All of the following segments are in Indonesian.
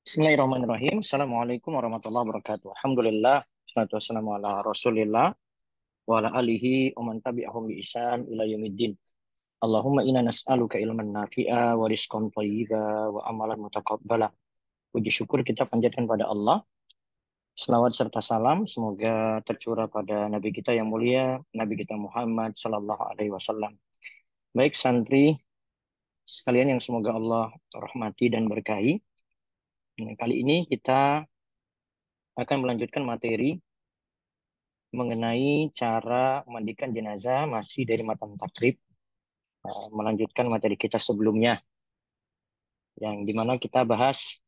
Bismillahirrahmanirrahim. Assalamualaikum warahmatullahi wabarakatuh. Alhamdulillah. Wassalatu wassalamu ala rasulillah wa ala alihi wa man tabi'ahum bi ihsan ila yaumiddin. Allahumma inna nas'aluka ilman nafi'a wa rizqan thayyiba wa amalan mutaqabbala. Puji syukur kita panjatkan pada Allah. Selawat serta salam semoga tercurah pada Nabi kita yang mulia, Nabi kita Muhammad sallallahu alaihi wasallam. Baik santri sekalian yang semoga Allah rahmati dan berkahi. Kali ini kita akan melanjutkan materi mengenai cara memandikan jenazah masih dari matan takrib, melanjutkan materi kita sebelumnya yang dimana kita bahas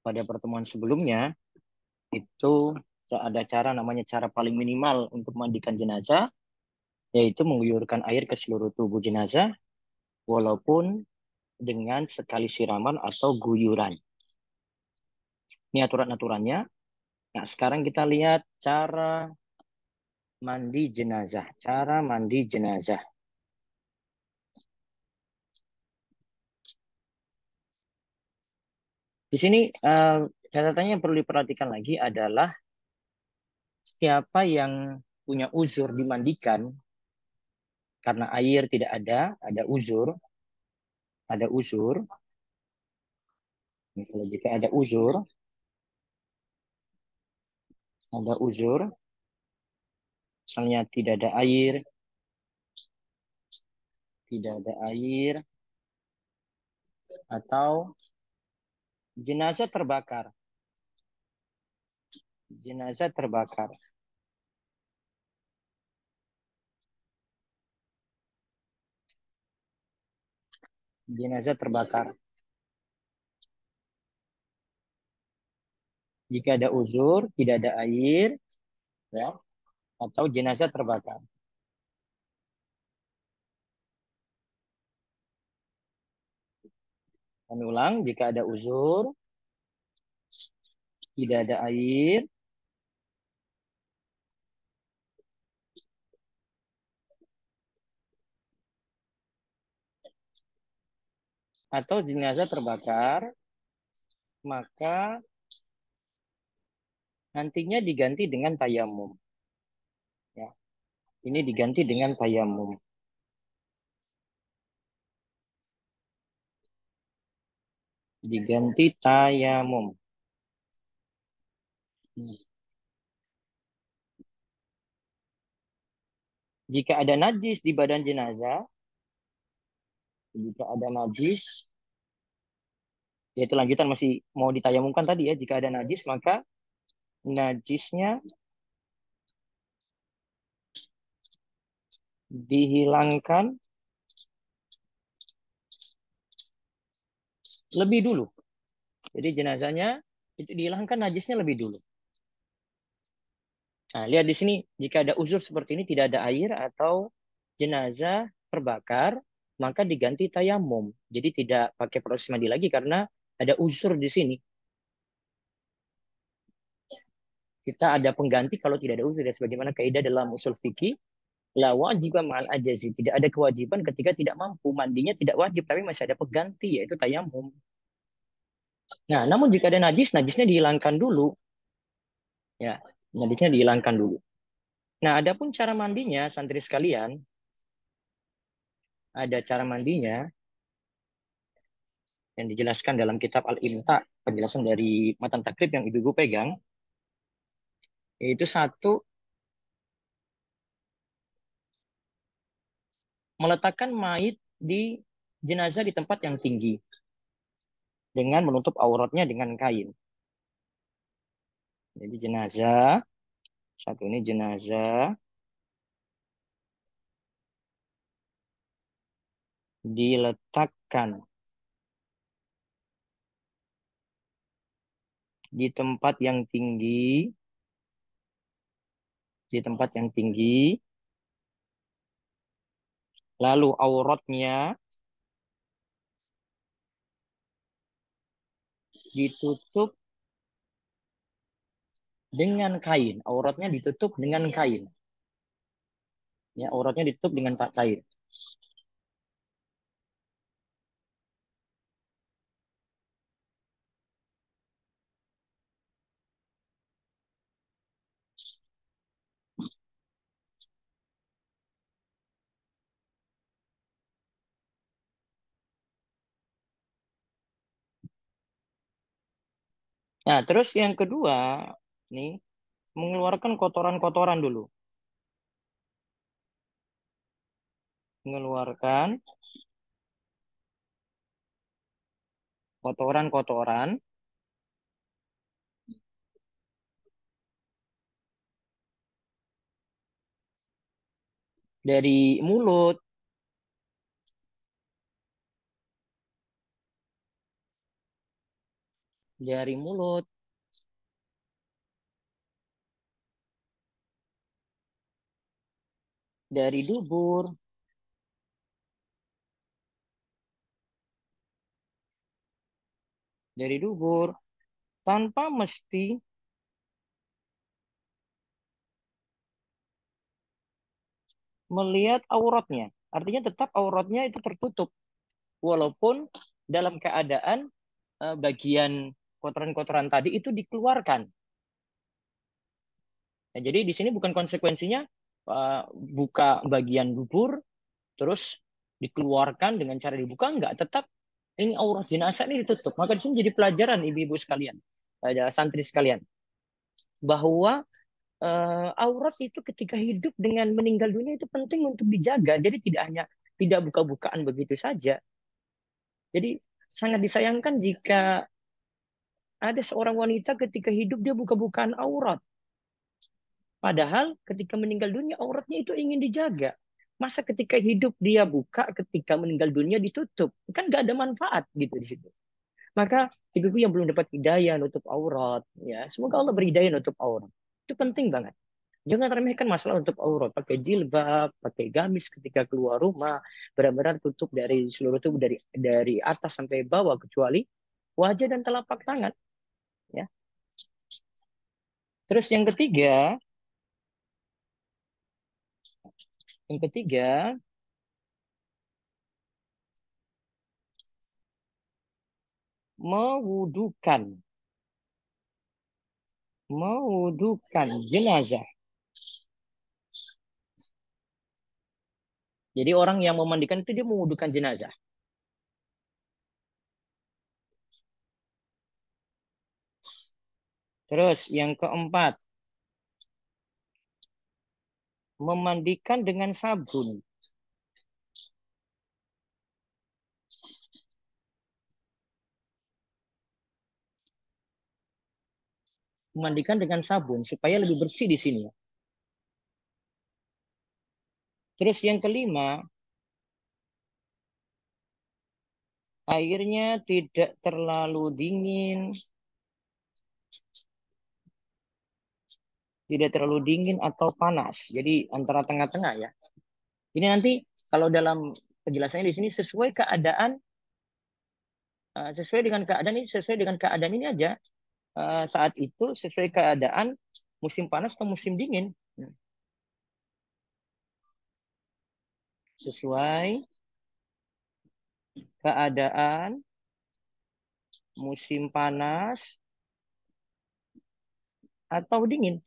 pada pertemuan sebelumnya itu ada cara namanya cara paling minimal untuk memandikan jenazah, yaitu mengguyurkan air ke seluruh tubuh jenazah walaupun dengan sekali siraman atau guyuran. Ini aturan-aturannya. Nah, sekarang kita lihat cara mandi jenazah. Cara mandi jenazah. Di sini catatannya yang perlu diperhatikan lagi adalah siapa yang punya uzur dimandikan karena air tidak ada uzur, ada uzur. Kalau jika ada uzur, misalnya tidak ada air, atau jenazah terbakar, jenazah terbakar. Jenazah terbakar. Jika ada uzur, tidak ada air, ya, atau jenazah terbakar. Kami ulang, jika ada uzur, tidak ada air, atau jenazah terbakar, maka nantinya diganti dengan tayamum. Ya, ini diganti dengan tayamum. Diganti tayamum. Jika ada najis di badan jenazah, jika ada najis, yaitu lanjutan masih mau ditayamumkan tadi ya, jika ada najis maka najisnya dihilangkan lebih dulu. Jadi jenazahnya itu dihilangkan najisnya lebih dulu. Nah, lihat di sini, jika ada uzur seperti ini, tidak ada air atau jenazah terbakar, maka diganti tayamum. Jadi tidak pakai proses mandi lagi karena ada uzur di sini. Kita ada pengganti kalau tidak ada uzur. Ya, sebagaimana kaidah dalam usul fikih, la wajib ma'al ajazi. Tidak ada kewajiban ketika tidak mampu. Mandinya tidak wajib, tapi masih ada pengganti, yaitu tayamum. Nah, namun jika ada najis, najisnya dihilangkan dulu. Ya, najisnya dihilangkan dulu. Nah, adapun cara mandinya, santri sekalian, ada cara mandinya yang dijelaskan dalam kitab Al-Imta, penjelasan dari matan takrib yang ibu-ibu pegang, yaitu satu, meletakkan mayit di jenazah di tempat yang tinggi dengan menutup auratnya dengan kain. Jadi jenazah, satu ini jenazah diletakkan di tempat yang tinggi, di tempat yang tinggi, lalu auratnya ditutup dengan kain. Auratnya ditutup dengan kain. Ya, auratnya ditutup dengan kain. Nah, terus yang kedua, nih, mengeluarkan kotoran-kotoran dulu. Mengeluarkan kotoran-kotoran dari mulut, dari mulut, dari dubur, dari dubur, tanpa mesti melihat auratnya. Artinya tetap auratnya itu tertutup, walaupun dalam keadaan bagian kotoran-kotoran tadi itu dikeluarkan. Nah, jadi di sini bukan konsekuensinya buka bagian dubur terus dikeluarkan dengan cara dibuka, enggak, tetap ini aurat jenazah ini ditutup. Maka di sini jadi pelajaran ibu-ibu sekalian, santri sekalian, bahwa aurat itu ketika hidup dengan meninggal dunia itu penting untuk dijaga. Jadi tidak hanya tidak buka-bukaan begitu saja. Jadi sangat disayangkan jika ada seorang wanita ketika hidup dia buka-bukaan aurat. Padahal ketika meninggal dunia auratnya itu ingin dijaga. Masa ketika hidup dia buka, ketika meninggal dunia ditutup. Kan nggak ada manfaat gitu di situ. Maka ibu-ibu yang belum dapat hidayah nutup aurat, ya semoga Allah beri hidayah nutup aurat. Itu penting banget. Jangan remehkan masalah untuk aurat. Pakai jilbab, pakai gamis ketika keluar rumah, benar-benar tutup dari seluruh tubuh, dari atas sampai bawah kecuali wajah dan telapak tangan. Ya. Terus yang ketiga mewudukan, mewudukan jenazah. Jadi orang yang memandikan itu dia mewudukan jenazah. Terus yang keempat, memandikan dengan sabun. Memandikan dengan sabun supaya lebih bersih di sini. Terus yang kelima, airnya tidak terlalu dingin, tidak terlalu dingin atau panas. Jadi antara tengah-tengah ya. Ini nanti kalau dalam penjelasannya di sini sesuai dengan keadaan ini aja. Saat itu sesuai keadaan musim panas atau musim dingin. Sesuai keadaan musim panas atau dingin.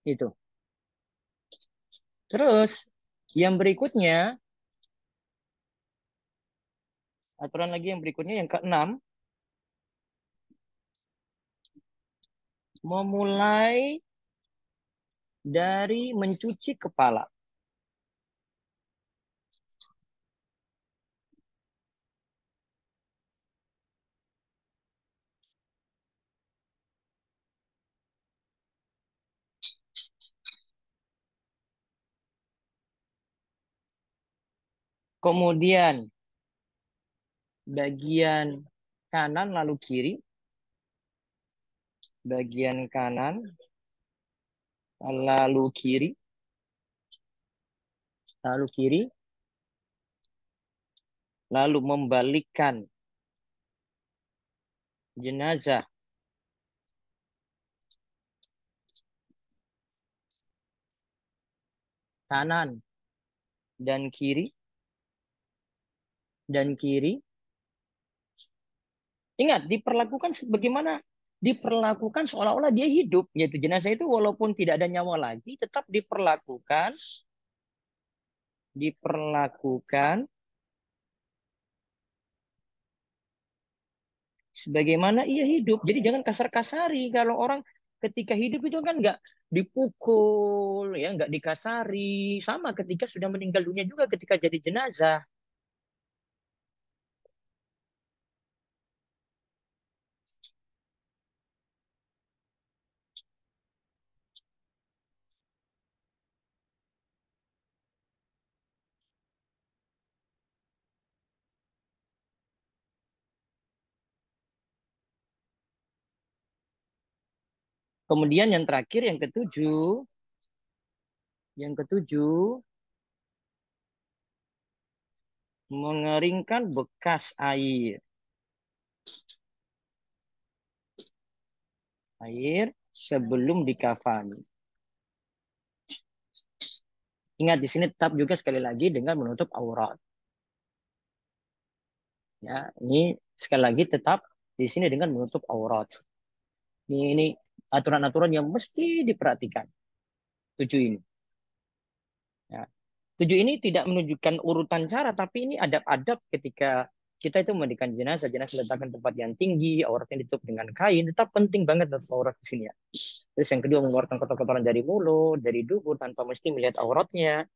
Itu. Terus yang berikutnya, aturan lagi yang berikutnya yang keenam, memulai dari mencuci kepala. Kemudian bagian kanan lalu kiri, bagian kanan lalu kiri, lalu kiri, lalu membalikkan jenazah kanan dan kiri dan kiri. Ingat, diperlakukan sebagaimana diperlakukan seolah-olah dia hidup, yaitu jenazah itu walaupun tidak ada nyawa lagi tetap diperlakukan sebagaimana ia hidup. Jadi jangan kasar-kasari. Kalau orang ketika hidup itu kan nggak dipukul, ya nggak dikasari. Sama ketika sudah meninggal dunia juga ketika jadi jenazah. Kemudian yang terakhir, yang ketujuh, mengeringkan bekas air sebelum dikafani. Ingat di sini tetap juga sekali lagi dengan menutup aurat. Ya, ini sekali lagi tetap di sini dengan menutup aurat. Ini aturan-aturan yang mesti diperhatikan. Tujuh ini. Ya. Tujuh ini tidak menunjukkan urutan cara, tapi ini adab-adab ketika kita itu memandikan jenazah, jenazah letakkan tempat yang tinggi, auratnya ditutup dengan kain, tetap penting banget untuk aurat di sini ya. Terus yang kedua mengeluarkan kotoran-kotoran dari mulut, dari dubur tanpa mesti melihat auratnya.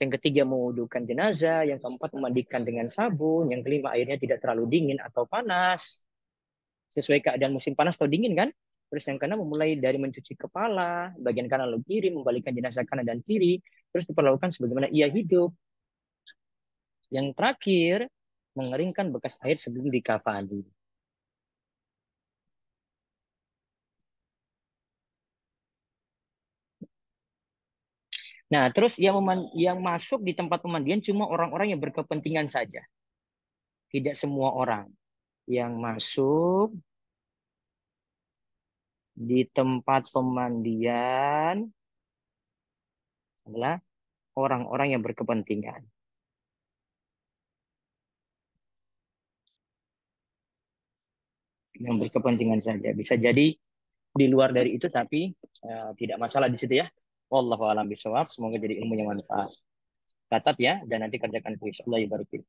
Yang ketiga mewudukan jenazah, yang keempat memandikan dengan sabun, yang kelima airnya tidak terlalu dingin atau panas, sesuai keadaan musim panas atau dingin kan. Terus yang keenam memulai dari mencuci kepala, bagian kanan lalu kiri, membalikkan jenazah kanan dan kiri, terus diperlakukan sebagaimana ia hidup. Yang terakhir, mengeringkan bekas air sebelum dikafani. Nah, terus yang masuk di tempat pemandian cuma orang-orang yang berkepentingan saja. Tidak semua orang yang masuk di tempat pemandian adalah orang-orang yang berkepentingan. Yang berkepentingan saja. Bisa jadi di luar dari itu tapi tidak masalah di situ ya. Wallahu a'lam bishawab. Semoga jadi ilmu yang manfaat. Catat ya dan nanti kerjakan kuis. Allah ibarik.